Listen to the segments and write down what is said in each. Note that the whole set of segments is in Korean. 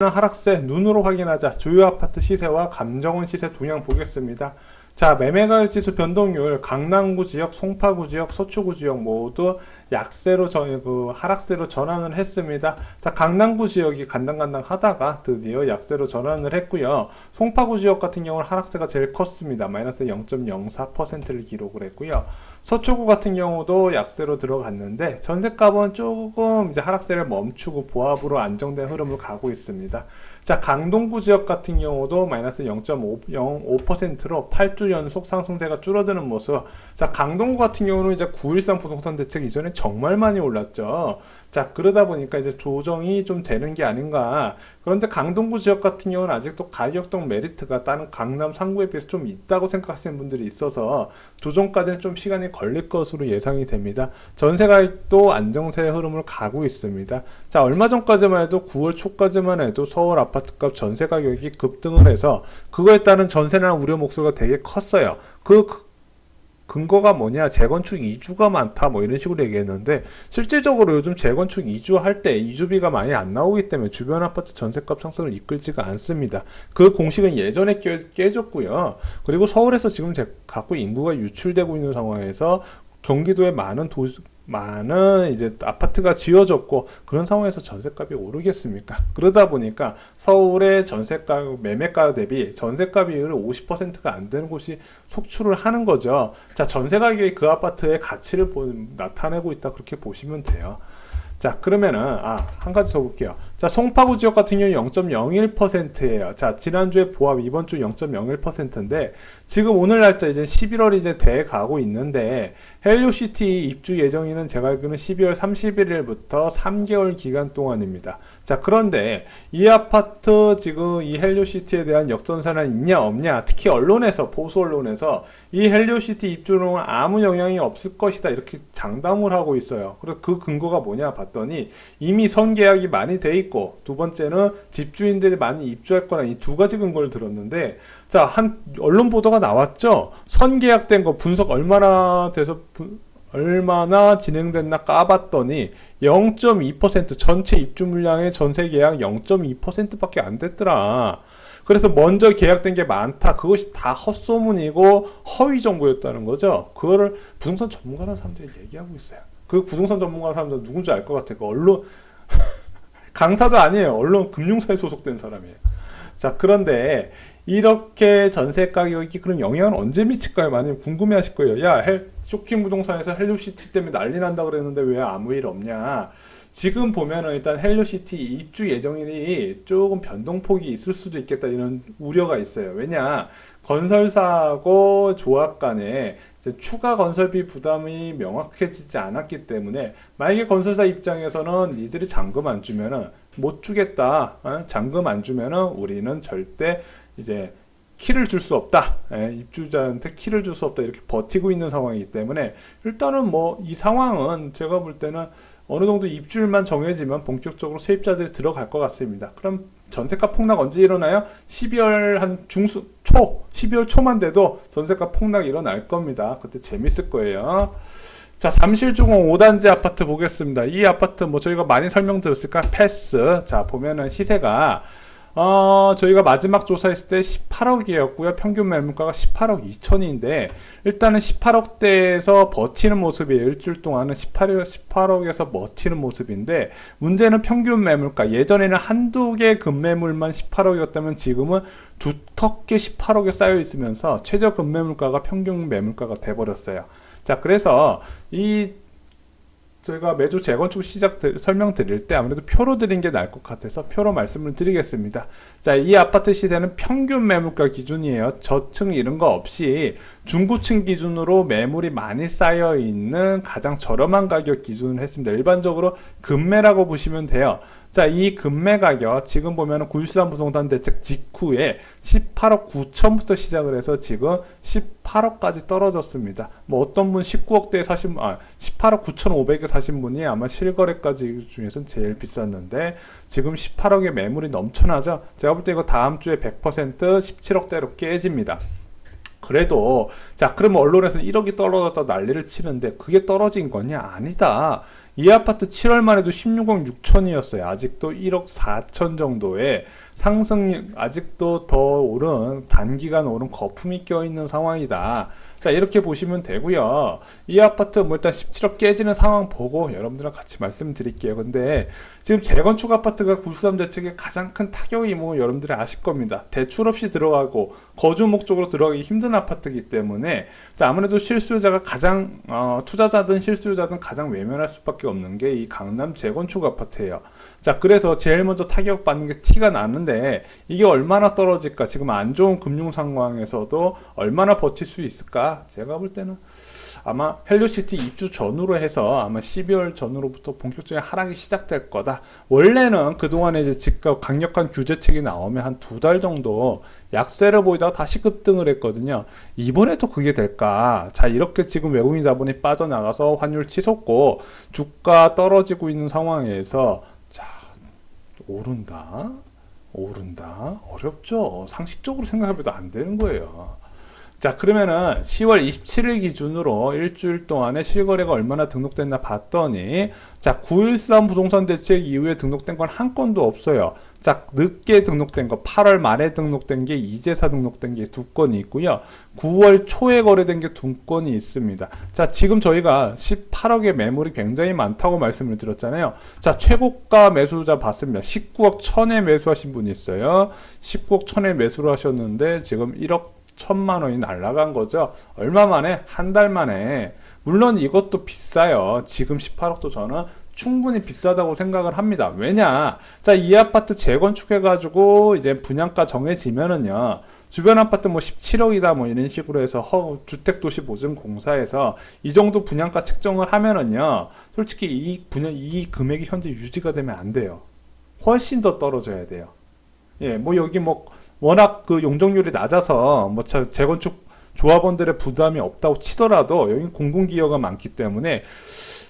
하락세 눈으로 확인하자. 주요 아파트 시세와 감정원 시세 동향 보겠습니다. 자, 매매가격 지수 변동률 강남구 지역, 송파구 지역, 서초구 지역 모두 약세로 하락세로 전환을 했습니다. 자, 강남구 지역이 간당간당 하다가 드디어 약세로 전환을 했고요. 송파구 지역 같은 경우는 하락세가 제일 컸습니다. 마이너스 0.04%를 기록을 했고요. 서초구 같은 경우도 약세로 들어갔는데 전셋값은 조금 이제 하락세를 멈추고 보합으로 안정된 흐름을 가고 있습니다. 자, 강동구 지역 같은 경우도 마이너스 0.05%로 8주 연속 상승세가 줄어드는 모습. 자, 강동구 같은 경우는 이제 9.13 부동산 대책 이전에 정말 많이 올랐죠. 자, 그러다 보니까 이제 조정이 좀 되는 게 아닌가. 그런데 강동구 지역 같은 경우는 아직도 가격동 메리트가 다른 강남 상구에 비해서 좀 있다고 생각하시는 분들이 있어서 조정까지는 좀 시간이 걸릴 것으로 예상이 됩니다. 전세가격도 안정세 흐름을 가고 있습니다. 자, 얼마 전까지만 해도 9월 초까지만 해도 서울 아파트값 전세 가격이 급등을 해서 그거에 따른 전세난 우려 목소리가 되게 컸어요. 그 근거가 뭐냐, 재건축 이주가 많다 뭐 이런 식으로 얘기했는데 실질적으로 요즘 재건축 이주할 때 이주비가 많이 안 나오기 때문에 주변 아파트 전세값 상승을 이끌지가 않습니다. 그 공식은 예전에 깨졌고요. 그리고 서울에서 지금 갖고 인구가 유출되고 있는 상황에서 경기도에 많은 이제 아파트가 지어졌고 그런 상황에서 전세값이 오르겠습니까? 그러다 보니까 서울의 전세가 매매가 대비 전세가 비율이 50%가 안 되는 곳이 속출을 하는 거죠. 자, 전세 가격이 그 아파트의 가치를 나타내고 있다 그렇게 보시면 돼요. 자, 그러면은 한 가지 더 볼게요. 자, 송파구 지역 같은 경우 0.01%예요. 자, 지난주에 보합 이번 주 0.01%인데 지금 오늘 날짜 이제 11월이 이제 돼 가고 있는데 헬리오시티 입주 예정일은 제가 알기로는 12월 31일부터 3개월 기간 동안입니다. 자, 그런데 이 아파트 지금 이 헬리오시티에 대한 역전세는 있냐 없냐, 특히 언론에서 보수 언론에서 이 헬리오시티 입주는 아무 영향이 없을 것이다 이렇게 장담을 하고 있어요. 그래서 그 근거가 뭐냐 봤더니 이미 선계약이 많이 돼 있고 두 번째는 집주인들이 많이 입주할 거라 이 두 가지 근거를 들었는데 자, 한 언론 보도가 나왔죠. 선계약된 거 분석 얼마나 돼서 얼마나 진행됐나 까봤더니 0.2% 전체 입주 물량의 전세 계약 0.2%밖에 안 됐더라. 그래서 먼저 계약된 게 많다. 그것이 다 헛소문이고 허위 정보였다는 거죠. 그거를 부동산 전문가라는 사람들이 얘기하고 있어요. 그 부동산 전문가 사람들 누군지 알 것 같아요. 그 언론 강사도 아니에요. 언론 금융사에 소속된 사람이에요. 자, 그런데 이렇게 전세 가격이 그럼 영향을 언제 미칠까요? 많이 궁금해 하실 거예요. 야, 쇼킹 부동산에서 헬리오시티 때문에 난리 난다 그랬는데 왜 아무 일 없냐? 지금 보면은 일단 헬리오시티 입주 예정일이 조금 변동폭이 있을 수도 있겠다 이런 우려가 있어요. 왜냐? 건설사하고 조합 간에 추가 건설비 부담이 명확해지지 않았기 때문에 만약에 건설사 입장에서는 니들이 잔금 안 주면은 못 주겠다. 잔금 안 주면은 우리는 절대 이제 키를 줄 수 없다. 입주자한테 키를 줄 수 없다. 이렇게 버티고 있는 상황이기 때문에 일단은 뭐 이 상황은 제가 볼 때는 어느 정도 입주일만 정해지면 본격적으로 세입자들이 들어갈 것 같습니다. 그럼 전세가 폭락 언제 일어나요? 12월 한 초, 12월 초만 돼도 전세가 폭락 일어날 겁니다. 그때 재밌을 거예요. 자, 잠실주공 5단지 아파트 보겠습니다. 이 아파트 뭐 저희가 많이 설명드렸을까? 패스. 자, 보면은 시세가 저희가 마지막 조사했을 때 18억이었고요. 평균 매물가가 18억 2천인데 일단은 18억대에서 버티는 모습이에요. 일주일 동안은 18억에서 버티는 모습인데 문제는 평균 매물가. 예전에는 한두 개 급매물만 18억이었다면 지금은 두텁게 18억에 쌓여 있으면서 최저 급매물가가 평균 매물가가 돼버렸어요. 자, 그래서 저희가 매주 재건축 설명드릴 때 아무래도 표로 드린 게 나을 것 같아서 표로 말씀을 드리겠습니다. 자, 이 아파트 시세는 평균 매물가 기준이에요. 저층 이런 거 없이 중고층 기준으로 매물이 많이 쌓여 있는 가장 저렴한 가격 기준을 했습니다. 일반적으로 급매라고 보시면 돼요. 자, 이 급매 가격 지금 보면 9.13 부동산 대책 직후에 18억 9천부터 시작을 해서 지금 18억까지 떨어졌습니다. 뭐 어떤 분 19억대에 18억 9천5백에 사신 분이 아마 실거래까지 중에서는 제일 비쌌는데 지금 18억의 매물이 넘쳐나죠. 제가 볼 때 이거 다음 주에 100% 17억대로 깨집니다. 그래도 자, 그러면 언론에서 1억이 떨어졌다 난리를 치는데 그게 떨어진 거냐? 아니다. 이 아파트 7월만 해도 16억 6천이었어요. 아직도 1억 4천 정도의 상승, 아직도 더 오른, 단기간 오른 거품이 껴있는 상황이다. 자, 이렇게 보시면 되고요. 이 아파트 뭐 일단 17억 깨지는 상황 보고 여러분들랑 같이 말씀드릴게요. 근데 지금 재건축 아파트가 9.13 대책의 가장 큰 타격이 뭐 여러분들이 아실 겁니다. 대출 없이 들어가고 거주 목적으로 들어가기 힘든 아파트이기 때문에 자, 아무래도 실수요자가 가장 투자자든 실수요자든 가장 외면할 수밖에 없는 게 이 강남 재건축 아파트예요. 자, 그래서 제일 먼저 타격받는 게 티가 나는데 이게 얼마나 떨어질까? 지금 안 좋은 금융 상황에서도 얼마나 버틸 수 있을까? 제가 볼 때는 아마 헬로시티 입주 전후로 해서 아마 12월 전후로부터 본격적인 하락이 시작될 거다. 원래는 그동안에 이제 집값 강력한 규제책이 나오면 한 2달 정도 약세를 보이다가 다시 급등을 했거든요. 이번에도 그게 될까? 자, 이렇게 지금 외국인 자본이 빠져나가서 환율 치솟고 주가 떨어지고 있는 상황에서 자, 오른다? 어렵죠. 상식적으로 생각해봐도 안 되는 거예요. 자, 그러면은 10월 27일 기준으로 일주일 동안에 실거래가 얼마나 등록됐나 봤더니 자, 9.13 부동산 대책 이후에 등록된 건 한 건도 없어요. 자, 늦게 등록된 거 8월 말에 등록된 게 이제사 등록된 게 2건이 있고요. 9월 초에 거래된 게 2건이 있습니다. 자, 지금 저희가 18억의 매물이 굉장히 많다고 말씀을 드렸잖아요. 자, 최고가 매수자 봤습니다. 19억 1천에 매수하신 분이 있어요. 19억 1천에 매수를 하셨는데 지금 1억 1천만 원이 날라간 거죠. 얼마 만에? 한 달 만에. 물론 이것도 비싸요. 지금 18억도 저는 충분히 비싸다고 생각을 합니다. 왜냐? 자, 이 아파트 재건축해가지고 이제 분양가 정해지면은요, 주변 아파트 뭐 17억이다 뭐 이런 식으로 해서 주택도시보증공사에서 이 정도 분양가 책정을 하면은요, 솔직히 이 금액이 현재 유지가 되면 안 돼요. 훨씬 더 떨어져야 돼요. 예, 뭐 여기 뭐 워낙 그 용적률이 낮아서 뭐 재건축 조합원들의 부담이 없다고 치더라도 여기 공공기여가 많기 때문에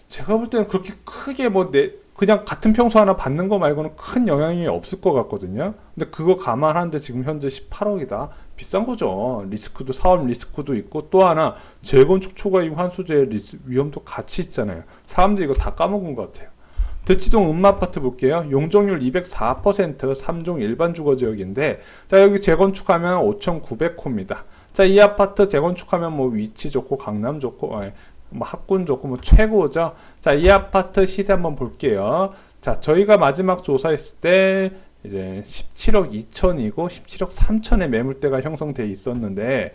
제가 볼 때는 그렇게 크게 뭐 그냥 같은 평수 하나 받는 거 말고는 큰 영향이 없을 것 같거든요. 근데 그거 감안하는데 지금 현재 18억이다. 비싼 거죠. 리스크도 사업 리스크도 있고 또 하나 재건축 초과이익 환수제 위험도 같이 있잖아요. 사람들이 이거 다 까먹은 것 같아요. 대치동 음마아파트 볼게요. 용적률 204% 3종 일반 주거지역인데 자, 여기 재건축하면 5,900호입니다. 자, 이 아파트 재건축하면 뭐 위치 좋고 강남 좋고 뭐 학군 좋고 뭐 최고죠. 자, 이 아파트 시세 한번 볼게요. 자, 저희가 마지막 조사했을 때 이제 17억 2천이고 17억 3천의 매물대가 형성돼 있었는데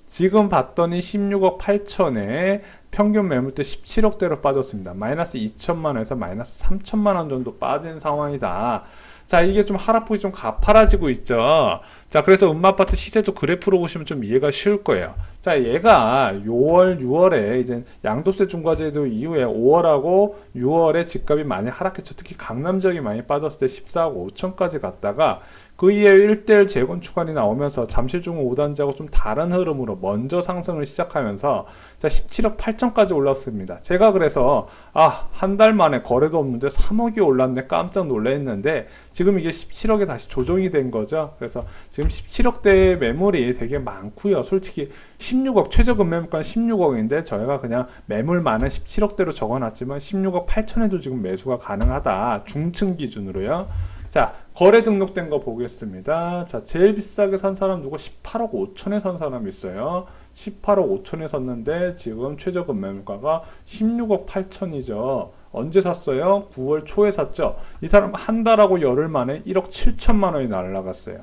지금 봤더니 16억 8천에 평균 매물대 17억대로 빠졌습니다. 마이너스 2천만 원에서 마이너스 3천만 원 정도 빠진 상황이다. 자, 이게 좀 하락폭이 좀 가파라지고 있죠. 자, 그래서 음마아파트 시세도 그래프로 보시면 좀 이해가 쉬울 거예요. 자, 얘가 5월, 6월에 이제 양도세 중과제도 이후에 5월하고 6월에 집값이 많이 하락했죠. 특히 강남 지역이 많이 빠졌을 때 14억 5천까지 갔다가 그 이후에 1대1 재건축안이 나오면서 잠실중 5단지하고 좀 다른 흐름으로 먼저 상승을 시작하면서 자, 17억 8천까지 올랐습니다. 제가 그래서 한 달 만에 거래도 없는데 3억이 올랐네 깜짝 놀랐는데 지금 이게 17억에 다시 조정이 된 거죠. 그래서 지금 17억대의 매물이 되게 많고요. 솔직히 16억 최저 금매물가는 16억인데 저희가 그냥 매물 많은 17억대로 적어놨지만 16억 8천에도 지금 매수가 가능하다. 중층 기준으로요. 자, 거래 등록된 거 보겠습니다. 자, 제일 비싸게 산 사람 누구 18억 5천에 산 사람 있어요. 18억 5천에 샀는데 지금 최저 금매물가가 16억 8천이죠. 언제 샀어요? 9월 초에 샀죠. 이 사람 한 달하고 열흘 만에 1억 7천만 원이 날라갔어요.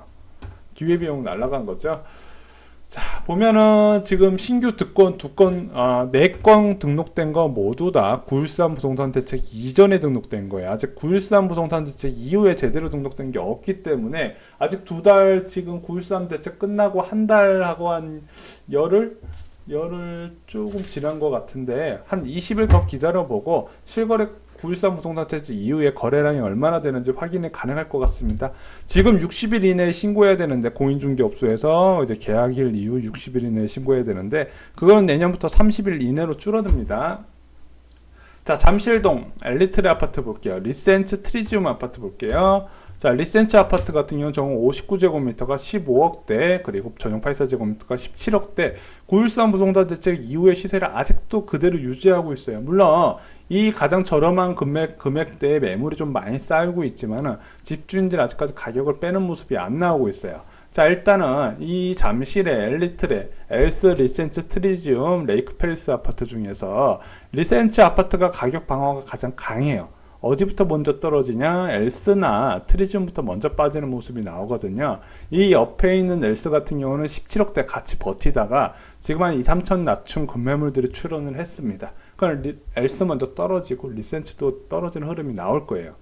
기회비용 날라간 거죠. 자, 보면은 지금 신규 득건 4건 등록된 거 모두 다 9.13 부동산 대책 이전에 등록된 거예요. 아직 9.13 부동산 대책 이후에 제대로 등록된 게 없기 때문에 아직 2달 지금 9.13 대책 끝나고 한 달하고 한 열흘 조금 지난 것 같은데 한 20일 더 기다려보고 실거래 9.13 부동산 대책 이후에 거래량이 얼마나 되는지 확인이 가능할 것 같습니다. 지금 60일 이내에 신고해야 되는데 공인중개업소에서 이제 계약일 이후 60일 이내에 신고해야 되는데 그거는 내년부터 30일 이내로 줄어듭니다. 자, 잠실동 엘리트리 아파트 볼게요. 리센츠 트리지움 아파트 볼게요. 자, 리센치 아파트 같은 경우는 정 59제곱미터가 15억대, 그리고 전용 84제곱미터가 17억대, 913 부동산 대책 이후의 시세를 아직도 그대로 유지하고 있어요. 물론 이 가장 저렴한 금액대의 매물이 좀 많이 쌓이고 있지만은 집주인들이 아직까지 가격을 빼는 모습이 안 나오고 있어요. 자, 일단은 이 잠실의 엘리트레, 엘스 리센츠 트리지움 레이크 페리스 아파트 중에서 리센츠 아파트가 가격 방어가 가장 강해요. 어디부터 먼저 떨어지냐? 엘스나 트리지움부터 먼저 빠지는 모습이 나오거든요. 이 옆에 있는 엘스 같은 경우는 17억대 같이 버티다가 지금 한 2, 3천 낮춘 건매물들이 출원을 했습니다. 그러니까 엘스 먼저 떨어지고 리센츠도 떨어지는 흐름이 나올 거예요.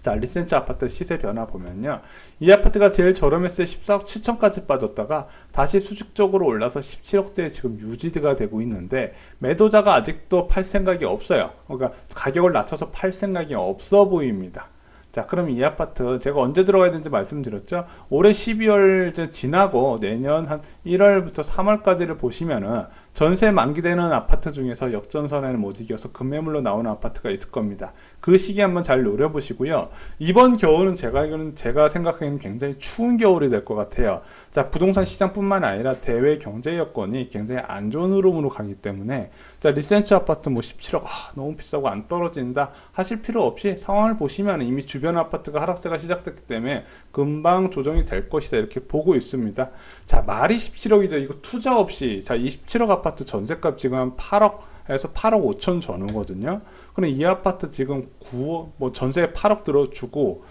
자, 리센츠 아파트 시세 변화 보면요. 이 아파트가 제일 저렴했을 때 14억 7천까지 빠졌다가 다시 수직적으로 올라서 17억대에 지금 유지가 되고 있는데 매도자가 아직도 팔 생각이 없어요. 그러니까 가격을 낮춰서 팔 생각이 없어 보입니다. 자, 그럼 이 아파트 제가 언제 들어가야 되는지 말씀드렸죠. 올해 12월 이제 지나고 내년 한 1월부터 3월까지를 보시면은 전세 만기되는 아파트 중에서 역전선에는 못 이겨서 급매물로 나오는 아파트가 있을 겁니다. 그 시기 한번 잘 노려보시고요. 이번 겨울은 제가 생각하기에는 굉장히 추운 겨울이 될 것 같아요. 자, 부동산 시장뿐만 아니라 대외 경제 여건이 굉장히 안 좋은 흐름으로 가기 때문에 자, 리센츠 아파트 뭐 17억 너무 비싸고 안 떨어진다 하실 필요 없이 상황을 보시면 이미 주변 아파트가 하락세가 시작됐기 때문에 금방 조정이 될 것이다 이렇게 보고 있습니다. 자, 말이 17억이죠. 이거 투자 없이 자, 27억 아파트 전세값 지금 한 8억에서 8억 5천 전후거든요. 그럼 이 아파트 지금 9억 뭐 전세 8억 들어주고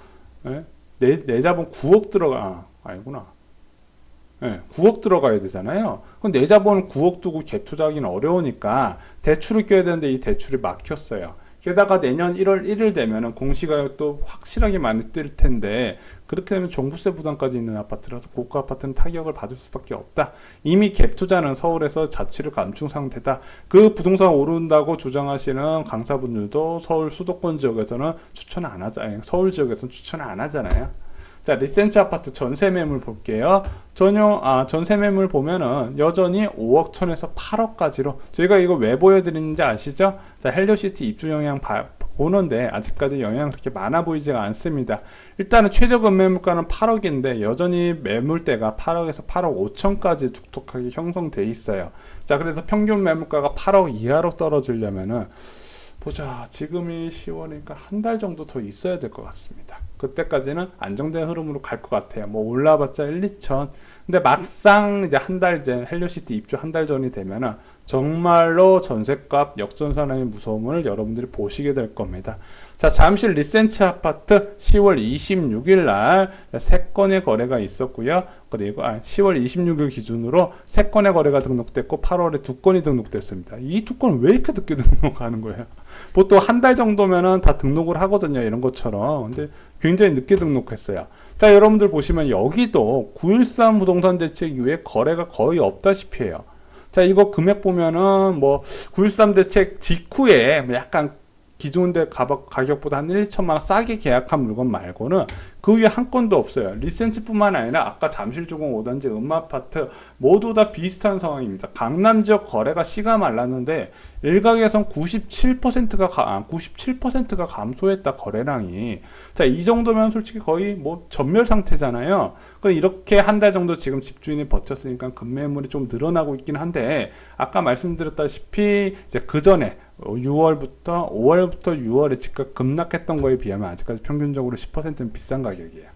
내 자본 9억 아니구나. 9억 들어가야 되잖아요. 그럼 내 자본을 9억 두고 갭 투자하기는 어려우니까 대출을 껴야 되는데 이 대출이 막혔어요. 게다가 내년 1월 1일 되면은 공시가격 또 확실하게 많이 뜰 텐데 그렇게 되면 종부세 부담까지 있는 아파트라서 고가 아파트는 타격을 받을 수밖에 없다. 이미 갭 투자는 서울에서 자취를 감춘 상태다. 그 부동산 오른다고 주장하시는 강사분들도 서울 수도권 지역에서는 추천 안 하잖아요. 서울 지역에서는 추천 안 하잖아요. 자, 리센츠 아파트 전세 매물 볼게요. 전세 매물 보면은 여전히 5억 천에서 8억까지로 저희가 이거 왜 보여드리는지 아시죠? 자, 헬리오시티 입주 영향 보는데 아직까지 영향 그렇게 많아 보이지가 않습니다. 일단은 최저 건매물가는 8억인데 여전히 매물대가 8억에서 8억 5천까지 툭툭하게 형성돼 있어요. 자, 그래서 평균 매물가가 8억 이하로 떨어지려면은 보자, 지금이 10월이니까 한 달 정도 더 있어야 될 것 같습니다. 그때까지는 안정된 흐름으로 갈 것 같아요. 뭐 올라봤자 1, 2천. 근데 막상 이제 한 달 전, 헬리오시티 입주 한 달 전이 되면은 정말로 전세값 역전선의 무서움을 여러분들이 보시게 될 겁니다. 자, 잠실 리센츠 아파트 10월 26일 날 3건의 거래가 있었고요. 그리고 10월 26일 기준으로 3건의 거래가 등록됐고 8월에 2건이 등록됐습니다. 이 2건은 왜 이렇게 늦게 등록하는 거예요? 보통 한 달 정도면은 다 등록을 하거든요. 이런 것처럼. 근데 굉장히 늦게 등록했어요. 자, 여러분들 보시면 여기도 9.13 부동산 대책 이후에 거래가 거의 없다시피 해요. 자, 이거 금액 보면은 뭐 9.13 대책 직후에 약간 기존 가격보다 한 1, 2천만 원 싸게 계약한 물건 말고는 그 위에 한 건도 없어요. 리센츠뿐만 아니라 아까 잠실주공 5단지 음아파트 모두 다 비슷한 상황입니다. 강남 지역 거래가 씨가 말랐는데 일각에선 97%가 감소했다, 거래량이. 자, 이 정도면 솔직히 거의 뭐 전멸 상태잖아요. 그럼 이렇게 한 달 정도 지금 집주인이 버텼으니까 급매물이 좀 늘어나고 있긴 한데 아까 말씀드렸다시피 이제 그 전에 5월부터 6월에 집값 급락했던 거에 비하면 아직까지 평균적으로 10%는 비싼 가격이에요.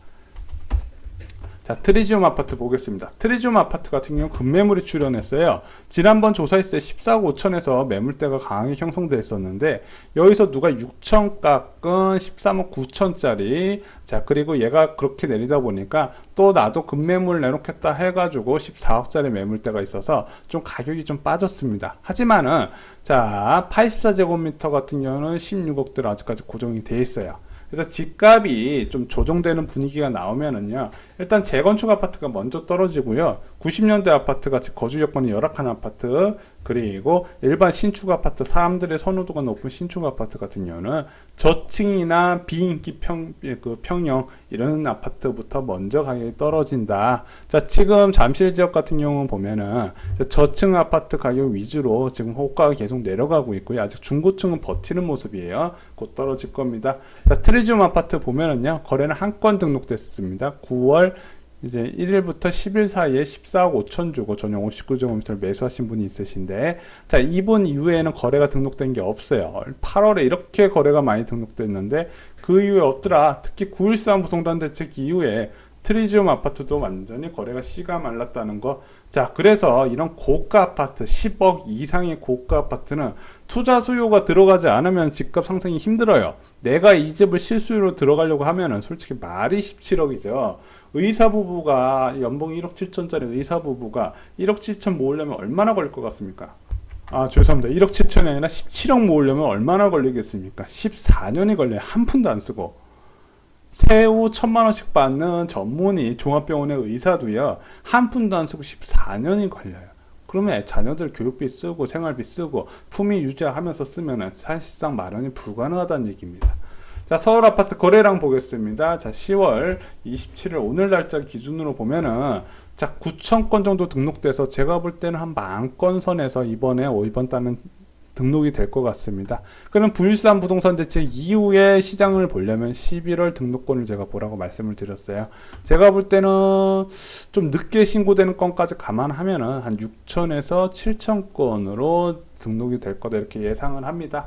자, 트리지움 아파트 보겠습니다. 트리지움 아파트 같은 경우 급매물이 출현했어요. 지난번 조사했을 때 14억 5천에서 매물대가 강하게 형성되어 있었는데 여기서 누가 6천 깎은 13억 9천짜리, 자, 그리고 얘가 그렇게 내리다 보니까 또 나도 급매물 내놓겠다 해가지고 14억짜리 매물대가 있어서 좀 가격이 좀 빠졌습니다. 하지만은 자, 84제곱미터 같은 경우는 16억대로 아직까지 고정이 되어 있어요. 그래서 집값이 좀 조정되는 분위기가 나오면은요, 일단 재건축 아파트가 먼저 떨어지고요, 90년대 아파트 같이 거주 여건이 열악한 아파트, 그리고 일반 신축 아파트, 사람들의 선호도가 높은 신축 아파트 같은 경우는 저층이나 비인기 평형 이런 아파트부터 먼저 가격이 떨어진다. 자, 지금 잠실 지역 같은 경우는 보면은 저층 아파트 가격 위주로 지금 호가가 계속 내려가고 있고요. 아직 중고층은 버티는 모습이에요. 곧 떨어질 겁니다. 자, 트리지움 아파트 보면은요, 거래는 한 건 등록됐습니다. 9월 이제 1일부터 10일 사이에 14억 5천 주고 전용 59제곱미터를 매수하신 분이 있으신데, 자, 이분 이후에는 거래가 등록된 게 없어요. 8월에 이렇게 거래가 많이 등록됐는데 그 이후에 없더라. 특히 9.13 부동산 대책 이후에 트리지움 아파트도 완전히 거래가 씨가 말랐다는 거. 자, 그래서 이런 고가 아파트, 10억 이상의 고가 아파트는 투자 수요가 들어가지 않으면 집값 상승이 힘들어요. 내가 이 집을 실수요로 들어가려고 하면은 솔직히 말이 17억이죠. 의사 부부가 연봉 1억 7천짜리 의사 부부가 1억 7천 모으려면 얼마나 걸릴 것 같습니까? 아, 죄송합니다. 1억 7천이 아니라 17억 모으려면 얼마나 걸리겠습니까? 14년이 걸려요. 한 푼도 안 쓰고. 세후 1,000만원씩 받는 전문의 종합병원의 의사도요, 한 푼도 안 쓰고 14년이 걸려요. 그러면 자녀들 교육비 쓰고 생활비 쓰고 품위 유지하면서 쓰면은 사실상 마련이 불가능하다는 얘기입니다. 자, 서울 아파트 거래량 보겠습니다. 자, 10월 27일 오늘 날짜 기준으로 보면은 자, 9천 건 정도 등록돼서 제가 볼 때는 한 10,000건 선에서 이번 달은 등록이 될 것 같습니다. 그럼 9.13 부동산 대책 이후에 시장을 보려면 11월 등록권을 제가 보라고 말씀을 드렸어요. 제가 볼 때는 좀 늦게 신고되는 건까지 감안하면은 한 6천에서 7천 건으로 등록이 될 거다 이렇게 예상을 합니다.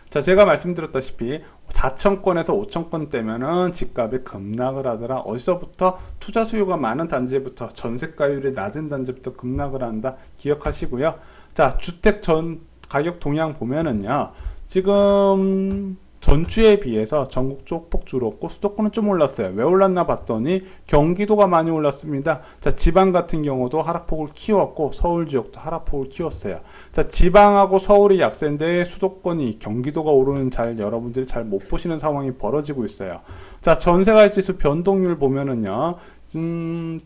자, 제가 말씀드렸다시피 4,000건에서 5,000건 때면은 집값이 급락을 하더라. 어디서부터? 투자 수요가 많은 단지부터, 전세가율이 낮은 단지부터 급락을 한다. 기억하시고요. 자, 주택 전 가격 동향 보면은요, 지금 전주에 비해서 전국 쪽폭 줄었고 수도권은 좀 올랐어요. 왜 올랐나 봤더니 경기도가 많이 올랐습니다. 자, 지방 같은 경우도 하락폭을 키웠고 서울 지역도 하락폭을 키웠어요. 자, 지방하고 서울이 약세인데 수도권이 경기도가 오르는 여러분들이 잘 못 보시는 상황이 벌어지고 있어요. 자, 전세가액지수 변동률 보면은요,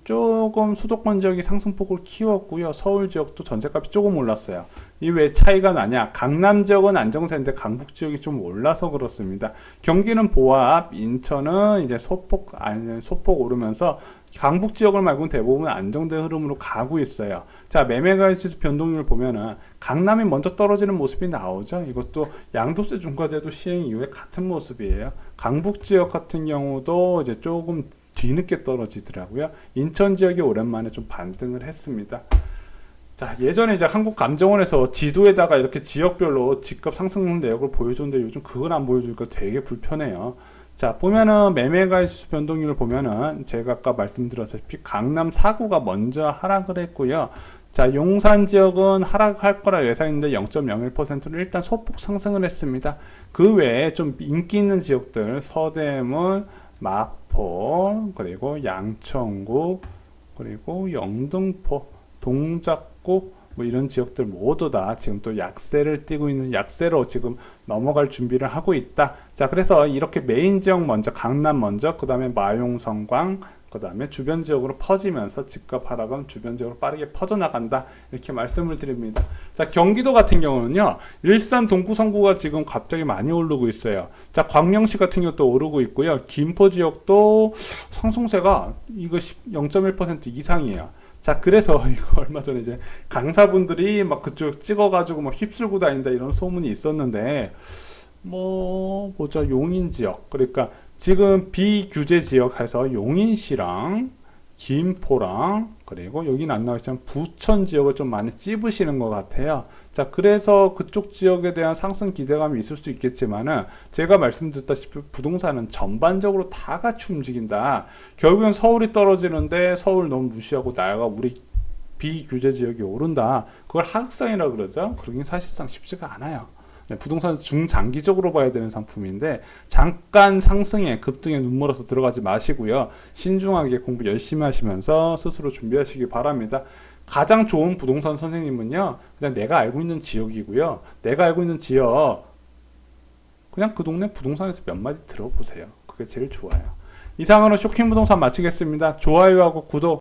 조금 수도권 지역이 상승폭을 키웠고요. 서울 지역도 전세값이 조금 올랐어요. 이 왜 차이가 나냐? 강남 지역은 안정세인데 강북 지역이 좀 올라서 그렇습니다. 경기는 보합, 인천은 이제 소폭 오르면서 강북 지역을 말고는 대부분 안정된 흐름으로 가고 있어요. 자, 매매가액지수 변동률 보면은 강남이 먼저 떨어지는 모습이 나오죠. 이것도 양도세 중과제도 시행 이후에 같은 모습이에요. 강북 지역 같은 경우도 이제 조금 뒤늦게 떨어지더라고요. 인천 지역이 오랜만에 좀 반등을 했습니다. 자, 예전에 이제 한국감정원에서 지도에다가 이렇게 지역별로 집값 상승 내역을 보여줬는데 요즘 그걸 안 보여주니까 되게 불편해요. 자, 보면은 매매가액지수 변동률을 보면은 제가 아까 말씀드렸다시피 강남 4구가 먼저 하락을 했고요. 자, 용산 지역은 하락할 거라 예상인데 0.01%는 일단 소폭 상승을 했습니다. 그 외에 좀 인기 있는 지역들 서대문, 마포, 그리고 양천구, 그리고 영등포, 동작구 뭐 이런 지역들 모두 다 지금 또 약세를 띠고 있는, 약세로 지금 넘어갈 준비를 하고 있다. 자, 그래서 이렇게 메인 지역 먼저, 강남 먼저, 그 다음에 마용, 성광, 그 다음에 주변 지역으로 퍼지면서 집값 하락은 주변 지역으로 빠르게 퍼져나간다. 이렇게 말씀을 드립니다. 자, 경기도 같은 경우는요, 일산 동구 성구가 지금 갑자기 많이 오르고 있어요. 자, 광명시 같은 경우도 오르고 있고요. 김포 지역도 상승세가 이거 0.1% 이상이에요. 자, 그래서 이거 얼마 전에 이제 강사분들이 막 그쪽 찍어가지고 막 휩쓸고 다닌다 이런 소문이 있었는데, 뭐 보자, 용인 지역, 그러니까 지금 비규제 지역에서 용인시랑 김포랑 그리고 여기는 안 나와있지만 부천 지역을 좀 많이 찝으시는 것 같아요. 자, 그래서 그쪽 지역에 대한 상승 기대감이 있을 수 있겠지만은 제가 말씀드렸다시피 부동산은 전반적으로 다 같이 움직인다. 결국엔 서울이 떨어지는데 서울 너무 무시하고 나아가 우리 비규제 지역이 오른다. 그걸 하극상이라고 그러죠. 그러긴 사실상 쉽지가 않아요. 네, 부동산 중장기적으로 봐야 되는 상품인데 잠깐 상승에 급등에 눈멀어서 들어가지 마시고요. 신중하게 공부 열심히 하시면서 스스로 준비하시기 바랍니다. 가장 좋은 부동산 선생님은요, 그냥 내가 알고 있는 지역이고요. 내가 알고 있는 지역, 그냥 그 동네 부동산에서 몇 마디 들어보세요. 그게 제일 좋아요. 이상으로 쇼킹 부동산 마치겠습니다. 좋아요하고 구독